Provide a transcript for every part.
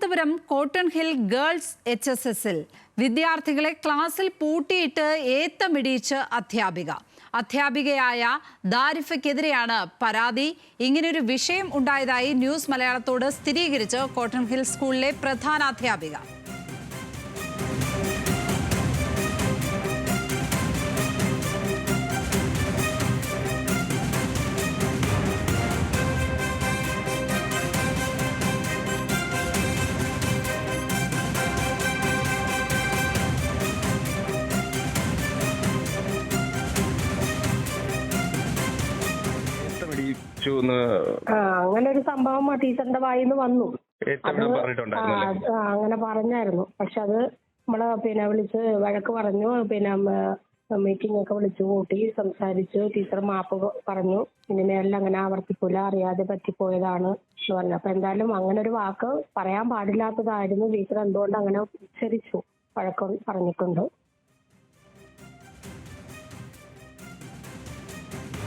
Thiruvananthapuram cotton hill girls HSSൽ വിദ്യാർത്ഥികളെ ക്ലാസ്സിൽ പൂട്ടിയിട്ട് ഏത്തമിടിയിച്ച് അധ്യാപികയായ ദാരിഫയ്ക്കെതിരെയാണ് പരാതി. ഇങ്ങനെയൊരു വിഷയം ഉണ്ടായതായി ന്യൂസ് മലയാളത്തോട് സ്ഥിരീകരിച്ച് കോട്ടൺ ഹിൽ സ്കൂളിലെ പ്രധാനാധ്യാപിക. അങ്ങനെ ഒരു സംഭവം ടീച്ചറിന്റെ വായിന്ന് വന്നു. അങ്ങനെ പറഞ്ഞായിരുന്നു. പക്ഷെ അത് നമ്മളെ വിളിച്ച് വഴക്ക് പറഞ്ഞു. മീറ്റിംഗ് ഒക്കെ വിളിച്ചു കൂട്ടി സംസാരിച്ചു. ടീച്ചർ മാപ്പ് പറഞ്ഞു. ഇനിമേലിൽ അങ്ങനെ ആവർത്തിക്കൂല, അറിയാതെ പറ്റിപ്പോയതാണ് എന്ന് പറഞ്ഞു. അപ്പൊ എന്തായാലും അങ്ങനെ ഒരു വാക്ക് പറയാൻ പാടില്ലാത്തതായിരുന്നു. ടീച്ചർ എന്തുകൊണ്ട് അങ്ങനെ ഉച്ചരിച്ചു വഴക്കം പറഞ്ഞിട്ടുണ്ട്.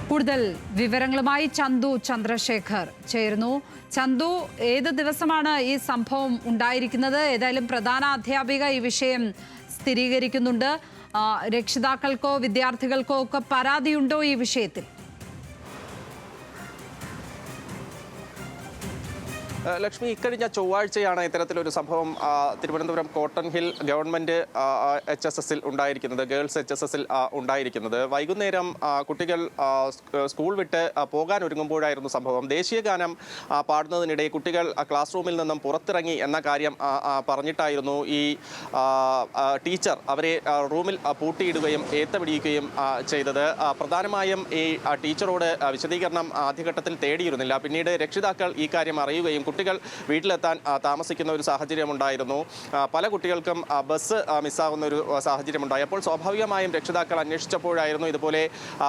കൂടുതൽ വിവരങ്ങളുമായി ചന്തു ചന്ദ്രശേഖർ ചേരുന്നു. ചന്തു, ഏത് ദിവസമാണ് ഈ സംഭവം ഉണ്ടായിരിക്കുന്നത്? ഏതായാലും പ്രധാന അധ്യാപിക ഈ വിഷയം സ്ഥിരീകരിക്കുന്നുണ്ട്. രക്ഷിതാക്കൾക്കോ വിദ്യാർത്ഥികൾക്കോ ഒക്കെ പരാതിയുണ്ടോ ഈ വിഷയത്തിൽ? ലക്ഷ്മി, ഇക്കഴിഞ്ഞ ചൊവ്വാഴ്ചയാണ് ഇത്തരത്തിലൊരു സംഭവം തിരുവനന്തപുരം കോട്ടൺ ഹിൽ ഗവൺമെന്റ് HSSൽ ഉണ്ടായിരിക്കുന്നത്, ഗേൾസ് HSSൽ ഉണ്ടായിരിക്കുന്നത്. വൈകുന്നേരം കുട്ടികൾ സ്കൂൾ വിട്ട് പോകാൻ ഒരുങ്ങുമ്പോഴായിരുന്നു സംഭവം. ദേശീയ ഗാനം പാടുന്നതിനിടെ കുട്ടികൾ ക്ലാസ് റൂമിൽ നിന്നും പുറത്തിറങ്ങി എന്ന കാര്യം പറഞ്ഞിട്ടായിരുന്നു ഈ ടീച്ചർ അവരെ റൂമിൽ പൂട്ടിയിടുകയും ഏത്തമിടിയുകയും ചെയ്തത്. പ്രധാനമായും ഈ ടീച്ചറോട് വിശദീകരണം ആദ്യഘട്ടത്തിൽ തേടിയിരുന്നില്ല. പിന്നീട് രക്ഷിതാക്കൾ ഈ കാര്യം അറിയുകയും കുട്ടികൾ വീട്ടിലെത്താൻ താമസിക്കുന്ന ഒരു സാഹചര്യം ഉണ്ടായിരുന്നു. പല കുട്ടികൾക്കും ബസ് മിസ്സാകുന്ന ഒരു സാഹചര്യം ഉണ്ടായി. അപ്പോൾ സ്വാഭാവികമായും രക്ഷിതാക്കൾ അന്വേഷിച്ചപ്പോഴായിരുന്നു ഇതുപോലെ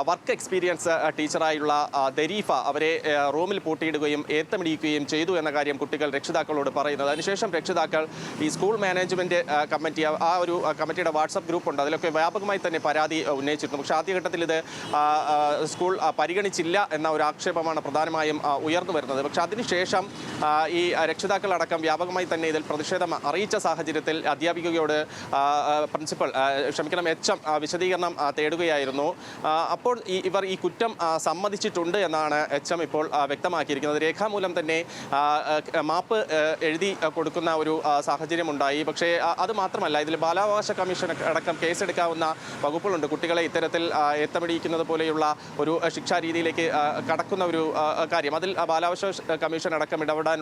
വർക്ക് എക്സ്പീരിയൻസ് ടീച്ചറായുള്ള ദരീഫ അവരെ റൂമിൽ പൂട്ടിയിടുകയും ഏത്തമിടിക്കുകയും ചെയ്തു എന്ന കാര്യം കുട്ടികൾ രക്ഷിതാക്കളോട് പറയുന്നത്. അതിനുശേഷം രക്ഷിതാക്കൾ ഈ സ്കൂൾ മാനേജ്മെന്റ് കമ്മിറ്റി, ആ ഒരു കമ്മിറ്റിയുടെ വാട്സപ്പ് ഗ്രൂപ്പ് ഉണ്ട്, അതിലൊക്കെ വ്യാപകമായി തന്നെ പരാതി ഉന്നയിച്ചിരുന്നു. പക്ഷേ ആദ്യഘട്ടത്തിൽ ഇത് സ്കൂൾ പരിഗണിച്ചില്ല എന്ന ഒരു ആക്ഷേപമാണ് പ്രധാനമായും ഉയർന്നു വരുന്നത്. പക്ഷേ അതിനുശേഷം ഈ രക്ഷിതാക്കളടക്കം വ്യാപകമായി തന്നെ ഇതിൽ പ്രതിഷേധം അറിയിച്ച സാഹചര്യത്തിൽ അധ്യാപികയോട് പ്രിൻസിപ്പൽ HM വിശദീകരണം തേടുകയായിരുന്നു. അപ്പോൾ ഇവർ ഈ കുറ്റം സമ്മതിച്ചിട്ടുണ്ട് എന്നാണ് HM ഇപ്പോൾ വ്യക്തമാക്കിയിരിക്കുന്നത്. രേഖാമൂലം തന്നെ മാപ്പ് എഴുതി കൊടുക്കുന്ന ഒരു സാഹചര്യം ഉണ്ടായി. പക്ഷേ അത് മാത്രമല്ല, ഇതിൽ ബാലാവകാശ കമ്മീഷൻ അടക്കം കേസെടുക്കാവുന്ന വകുപ്പുകളുണ്ട്. കുട്ടികളെ ഇത്തരത്തിൽ ഏത്തമിടിക്കുന്നത് പോലെയുള്ള ഒരു ശിക്ഷാരീതിയിലേക്ക് കടക്കുന്ന ഒരു കാര്യം, അതിൽ ബാലാവകാശ കമ്മീഷൻ അടക്കം ഇടപെടാനുള്ള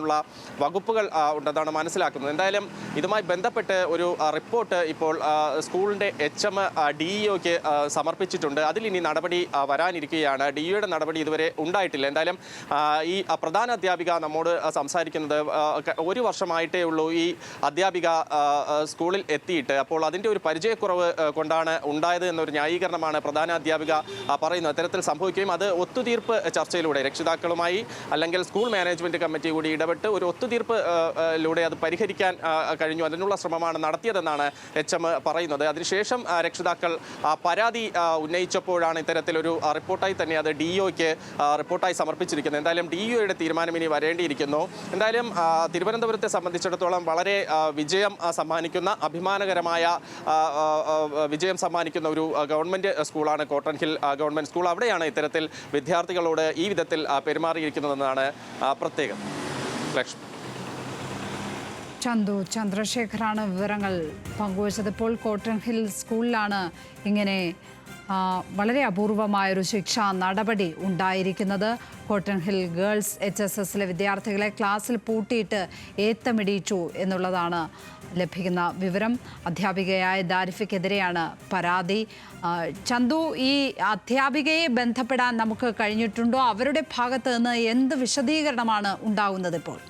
വകുപ്പുകൾ ഉണ്ടെന്നാണ് മനസ്സിലാക്കുന്നത്. എന്തായാലും ഇതുമായി ബന്ധപ്പെട്ട് ഒരു റിപ്പോർട്ട് ഇപ്പോൾ സ്കൂളിന്റെ HM DEOക്ക് സമർപ്പിച്ചിട്ടുണ്ട്. അതിൽ ഇനി നടപടി വരാനിരിക്കുകയാണ്. DEOയുടെ നടപടി ഇതുവരെ ഉണ്ടായിട്ടില്ല. എന്തായാലും ഈ പ്രധാന അധ്യാപിക നമ്മോട് സംസാരിക്കുന്നത് ഒരു വർഷമായിട്ടേ ഉള്ളൂ ഈ അധ്യാപിക സ്കൂളിൽ എത്തിയിട്ട്. അപ്പോൾ അതിൻ്റെ ഒരു പരിചയക്കുറവ് കൊണ്ടാണ് ഉണ്ടായത് എന്നൊരു ന്യായീകരണമാണ് പ്രധാന അധ്യാപിക പറയുന്നത്. അത്തരത്തിൽ സംഭവിക്കുകയും അത് ഒത്തുതീർപ്പ് ചർച്ചയിലൂടെ രക്ഷിതാക്കളുമായി അല്ലെങ്കിൽ സ്കൂൾ മാനേജ്മെന്റ് കമ്മിറ്റി കൂടി ഇടപെട്ട് ഒരു ഒത്തുതീർപ്പിലൂടെ അത് പരിഹരിക്കാൻ കഴിഞ്ഞു. അതിനുള്ള ശ്രമമാണ് നടത്തിയതെന്നാണ് HM പറയുന്നത്. അതിനുശേഷം രക്ഷിതാക്കൾ പരാതി ഉന്നയിച്ചപ്പോഴാണ് ഇത്തരത്തിലൊരു റിപ്പോർട്ടായി തന്നെ അത് DEOയ്ക്ക് റിപ്പോർട്ടായി സമർപ്പിച്ചിരിക്കുന്നത്. എന്തായാലും DEOയുടെ തീരുമാനം ഇനി വരേണ്ടിയിരിക്കുന്നു. എന്തായാലും തിരുവനന്തപുരത്തെ സംബന്ധിച്ചിടത്തോളം വളരെ വിജയം സമ്മാനിക്കുന്ന, അഭിമാനകരമായ വിജയം സമ്മാനിക്കുന്ന ഒരു ഗവൺമെന്റ് സ്കൂളാണ് കോട്ടൺ ഹിൽ ഗവൺമെന്റ് സ്കൂൾ. അവിടെയാണ് ഇത്തരത്തിൽ വിദ്യാർത്ഥികളോട് ഈ വിധത്തിൽ പെരുമാറിയിരിക്കുന്നതെന്നാണ് പ്രത്യേകം. ചന്തു ചന്ദ്രശേഖറാണ് വിവരങ്ങൾ പങ്കുവച്ചത്. ഇപ്പോൾ കോട്ടൺ ഹിൽ സ്കൂളിലാണ് ഇങ്ങനെ വളരെ അപൂർവമായൊരു ശിക്ഷാ നടപടി ഉണ്ടായിരിക്കുന്നത്. കോട്ടൺ ഹിൽ ഗേൾസ് HSSലെ വിദ്യാർത്ഥികളെ ക്ലാസ്സിൽ പൂട്ടിയിട്ട് ഏത്തമിടിയിച്ചു എന്നുള്ളതാണ് ലഭിക്കുന്ന വിവരം. അധ്യാപികയായ ദാരിഫയ്ക്കെതിരെയാണ് പരാതി. ചന്തു, ഈ അധ്യാപികയെ ബന്ധപ്പെടാൻ നമുക്ക് കഴിഞ്ഞിട്ടുണ്ടോ? അവരുടെ ഭാഗത്ത് നിന്ന് എന്ത് വിശദീകരണമാണ് ഉണ്ടാകുന്നത് ഇപ്പോൾ?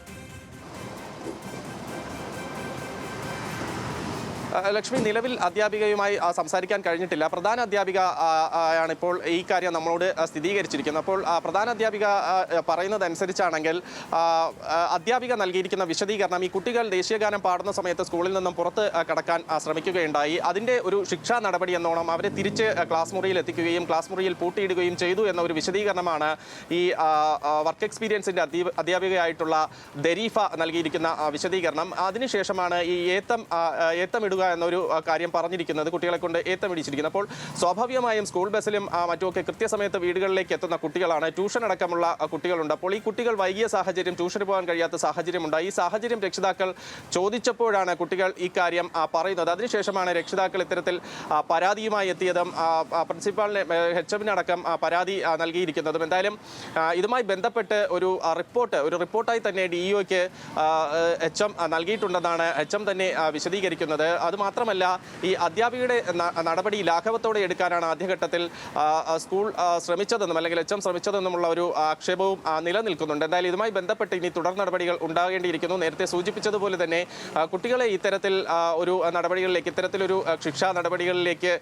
ലക്ഷ്മി, നിലവിൽ അധ്യാപികയുമായി സംസാരിക്കാൻ കഴിഞ്ഞിട്ടില്ല. പ്രധാന അധ്യാപിക ആണ് ഇപ്പോൾ ഈ കാര്യം നമ്മളോട് സ്ഥിരീകരിച്ചിരിക്കുന്നത്. അപ്പോൾ പ്രധാന അധ്യാപിക പറയുന്നതനുസരിച്ചാണെങ്കിൽ അധ്യാപിക നൽകിയിരിക്കുന്ന വിശദീകരണം, ഈ കുട്ടികൾ ദേശീയഗാനം പാടുന്ന സമയത്ത് സ്കൂളിൽ നിന്നും പുറത്ത് കടക്കാൻ ശ്രമിക്കുകയുണ്ടായി. അതിൻ്റെ ഒരു ശിക്ഷാ നടപടി എന്നോണം അവരെ തിരിച്ച് ക്ലാസ് മുറിയിൽ എത്തിക്കുകയും ക്ലാസ് മുറിയിൽ പൂട്ടിയിടുകയും ചെയ്തു എന്ന ഒരു വിശദീകരണമാണ് ഈ വർക്ക് എക്സ്പീരിയൻസിൻ്റെ അധ്യാപികയായിട്ടുള്ള ദരീഫ നൽകിയിരിക്കുന്ന വിശദീകരണം. അതിനുശേഷമാണ് ഈ ഏത്തമിടുക എന്നൊരു കാര്യം പറഞ്ഞിരിക്കുന്നത്, കുട്ടികളെ കൊണ്ട് ഏത്തമിടിച്ചിരിക്കുന്നത്. അപ്പോൾ സ്വാഭാവികമായും സ്കൂൾ ബസ്സിലും മറ്റുമൊക്കെ കൃത്യസമയത്ത് വീടുകളിലേക്ക് എത്തുന്ന കുട്ടികളാണ്, ട്യൂഷൻ അടക്കമുള്ള കുട്ടികളുണ്ട്. അപ്പോൾ ഈ കുട്ടികൾ വൈകിയ സാഹചര്യം, ട്യൂഷന് പോകാൻ കഴിയാത്ത സാഹചര്യമുണ്ടായി. ഈ സാഹചര്യം രക്ഷിതാക്കൾ ചോദിച്ചപ്പോഴാണ് കുട്ടികൾ ഈ കാര്യം പറയുന്നത്. അതിനുശേഷമാണ് രക്ഷിതാക്കൾ ഇത്തരത്തിൽ പരാതിയുമായി എത്തിയതും പ്രിൻസിപ്പാളിനെ HM-നടക്കം പരാതി നൽകിയിരിക്കുന്നതും. എന്തായാലും ഇതുമായി ബന്ധപ്പെട്ട് ഒരു റിപ്പോർട്ടായി തന്നെ DEOയ്ക്ക് HM നൽകിയിട്ടുണ്ടെന്നാണ് HM തന്നെ വിശദീകരിക്കുന്നത്. അതുമാത്രമല്ല, ഈ അധ്യാപികയുടെ നടപടി ലാഘവത്തോടെ എടുക്കാനാണ് ആദ്യഘട്ടത്തിൽ സ്കൂൾ ശ്രമിച്ചതെന്നും അല്ലെങ്കിൽ HM ശ്രമിച്ചതെന്നുമുള്ള ഒരു ആക്ഷേപവും നിലനിൽക്കുന്നുണ്ട്. എന്തായാലും ഇതുമായി ബന്ധപ്പെട്ട് ഇനി തുടർ നടപടികൾ ഉണ്ടാകേണ്ടിയിരിക്കുന്നു. നേരത്തെ സൂചിപ്പിച്ചതുപോലെ തന്നെ കുട്ടികളെ ഇത്തരത്തിൽ ഒരു നടപടികളിലേക്ക്, ഇത്തരത്തിലൊരു ശിക്ഷാ നടപടികളിലേക്ക്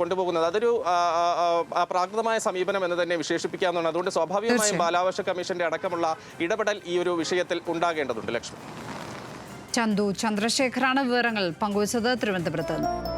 കൊണ്ടുപോകുന്നത് അതൊരു പ്രാകൃതമായ സമീപനം എന്ന് തന്നെ വിശേഷിപ്പിക്കാവുന്നതാണ്. അതുകൊണ്ട് സ്വാഭാവികമായും ബാലാവകാശ കമ്മീഷന്റെ അടക്കമുള്ള ഇടപെടൽ ഈ ഒരു വിഷയത്തിൽ ഉണ്ടാകേണ്ടതുണ്ട്. ലക്ഷ്മി. ചന്തു ചന്ദ്രശേഖറാണ് വിവരങ്ങൾ പങ്കുവച്ചത് തിരുവനന്തപുരത്ത് നിന്ന്.